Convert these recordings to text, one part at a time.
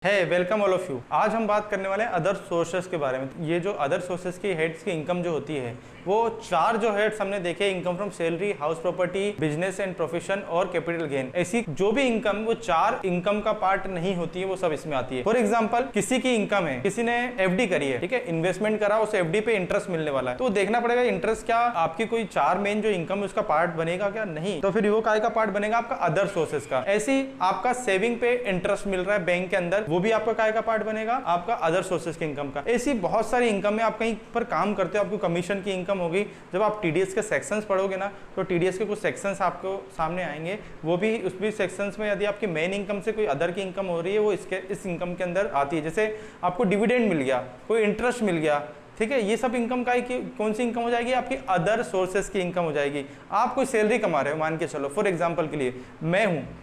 है welcome all of you. आज हम बात करने वाले हैं अदर सोर्सेस के बारे में। ये जो अदर सोर्सेस की हेड्स की इनकम जो होती है वो चार जो हेड्स हमने देखे, income from salary, house property, business and profession और कैपिटल गेन। ऐसी जो भी इनकम वो चार इनकम का पार्ट नहीं होती है वो सब इसमें आती है। फॉर एग्जाम्पल किसी की इनकम है, किसी ने एफडी करी है, ठीक है, इन्वेस्टमेंट करा, उस एफडी पे इंटरेस्ट मिलने वाला है, तो देखना पड़ेगा इंटरेस्ट क्या आपकी कोई चार मेन जो इनकम उसका पार्ट बनेगा क्या, नहीं, तो फिर वो काय का पार्ट बनेगा आपका अदर सोर्सेस का। ऐसी आपका सेविंग पे इंटरेस्ट मिल रहा है बैंक के अंदर, वो भी आपका काय का पार्ट बनेगा आपका अदर सोर्सेस की इनकम का। ऐसी बहुत सारी इनकम है, आप कहीं पर काम करते हो, आपको कमीशन की इनकम होगी। जब आप टीडीएस के सेक्शंस पढ़ोगे ना तो टीडीएस के कुछ सेक्शंस आपको सामने आएंगे, वो भी उस भी सेक्शंस में यदि आपकी मेन इनकम से कोई अदर की इनकम हो रही है वो इस इनकम के अंदर आती है। जैसे आपको डिविडेंड मिल गया, कोई इंटरेस्ट मिल गया, ठीक है, ये सब इनकम का कौन सी इनकम हो जाएगी, आपकी अदर सोर्सेस की इनकम हो जाएगी। आप कोई सैलरी कमा रहे हो, मान के चलो फॉर एग्जांपल के लिए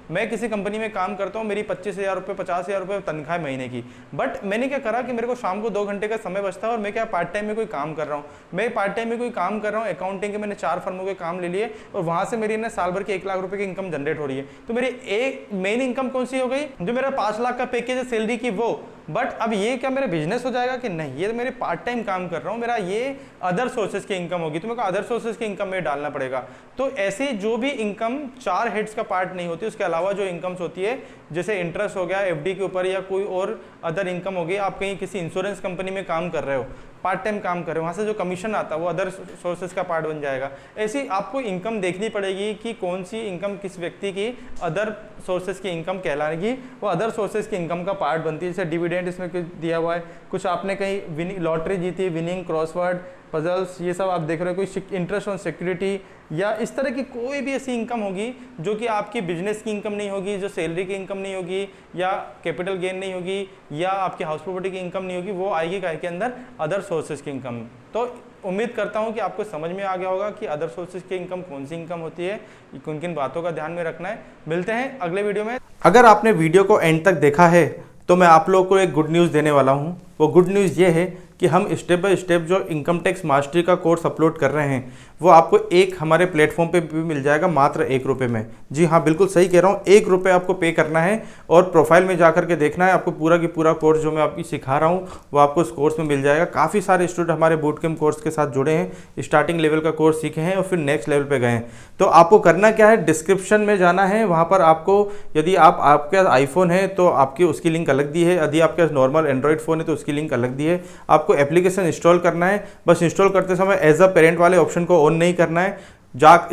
मैं किसी कंपनी में काम करता हूँ, मेरी 25,000 रुपये 50,000 रुपये तनख्वाह महीने की, बट मैंने क्या करा कि मेरे को शाम को 2 घंटे का समय बचता है और मैं क्या पार्ट टाइम में कोई काम कर रहा हूँ, अकाउंटिंग के मैंने 4 फर्मों के काम ले लिए और वहाँ से मेरी ना साल भर की 1 लाख रुपये की इनकम जनरेट हो रही है। तो मेरी एक मेन इनकम कौन सी हो गई, जो मेरा 5 लाख का पैकेज है सैलरी की वो। बट अब ये क्या मेरा बिजनेस हो जाएगा कि नहीं, ये मेरे पार्ट टाइम काम कर रहा हूँ, मेरा ये अदर सोर्सेज की इनकम होगी, तो मेरे को अदर सोर्सेज की इनकम में डालना पड़ेगा। तो ऐसे जो भी इनकम चार हेड्स का पार्ट नहीं होती, उसके अलावा जो इनकम्स होती है, जैसे इंटरेस्ट हो गया एफडी के ऊपर या कोई और अदर इनकम हो गई, आप कहीं किसी इंश्योरेंस कंपनी में काम कर रहे हो, पार्ट टाइम काम कर रहे हो, वहाँ से जो कमीशन आता है वो अदर सोर्सेज का पार्ट बन जाएगा। ऐसी आपको इनकम देखनी पड़ेगी कि कौन सी इनकम किस व्यक्ति की अदर सोर्सेज की इनकम कहलाएगी, वो अदर सोर्सेज की इनकम का पार्ट बनती है। जैसे डिविडेंड इसमें कुछ दिया हुआ है, कुछ आपने कहीं लॉटरी जीती, विनिंग, क्रॉसवर्ड, पजल्स, ये सब आप देख रहे हो, कोई इंटरेस्ट ऑन सिक्योरिटी या इस तरह की कोई भी ऐसी इनकम होगी जो कि आपकी बिजनेस की इनकम नहीं होगी, जो सैलरी की इनकम नहीं होगी या कैपिटल गेन नहीं होगी या आपकी हाउस प्रॉपर्टी की इनकम नहीं होगी, वो आएगी काय के अंदर अदर सोर्सेज की इनकम। तो उम्मीद करता हूं कि आपको समझ में आ गया होगा कि अदर सोर्सेज की इनकम कौन सी इनकम होती है, किन किन बातों का ध्यान में रखना है। मिलते हैं अगले वीडियो में। अगर आपने वीडियो को एंड तक देखा है तो मैं आप लोगों को एक गुड न्यूज़ देने वाला हूँ। वो गुड न्यूज़ ये है कि हम स्टेप बाय स्टेप जो इनकम टैक्स मास्टरी का कोर्स अपलोड कर रहे हैं वो आपको एक हमारे प्लेटफॉर्म पे भी मिल जाएगा मात्र 1 रुपये में। जी हाँ, बिल्कुल सही कह रहा हूँ, 1 रुपये आपको पे करना है और प्रोफाइल में जा करके देखना है, आपको पूरा की पूरा कोर्स जो मैं आपकी सिखा रहा हूँ वो आपको इस कोर्स में मिल जाएगा। काफ़ी सारे स्टूडेंट हमारे बूट कैंप कोर्स के साथ जुड़े हैं, स्टार्टिंग लेवल का कोर्स सीखे हैं और फिर नेक्स्ट लेवल पर गए हैं। तो आपको करना क्या है, डिस्क्रिप्शन में जाना है, वहाँ पर आपको यदि आपके पास आईफोन है तो आपकी उसकी लिंक अलग दी है, यदि आपके पास नॉर्मल एंड्रॉइड फ़ोन है तो उसकी लिंक अलग दी है। आपको एप्लीकेशन इंस्टॉल करना है, बस इंस्टॉल करते समय एज अ पेरेंट वाले ऑप्शन को ऑन नहीं करना है,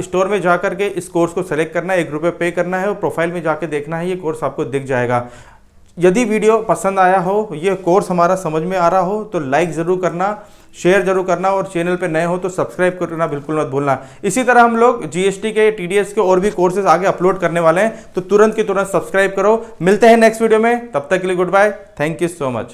स्टोर में जा करके इस कोर्स को सेलेक्ट करना है, 1 रुपये पे करना है और प्रोफाइल में जाके देखना है, ये कोर्स आपको दिख जाएगा। यदि वीडियो पसंद आया हो, ये कोर्स हमारा समझ में आ रहा हो तो लाइक ज़रूर करना, शेयर जरूर करना और चैनल पे नए हो तो सब्सक्राइब करना बिल्कुल मत भूलना। इसी तरह हम लोग जीएसटी के, टीडीएस के और भी कोर्सेज आगे अपलोड करने वाले हैं, तो तुरंत की तुरंत सब्सक्राइब करो। मिलते हैं नेक्स्ट वीडियो में, तब तक के लिए goodbye, thank you so much.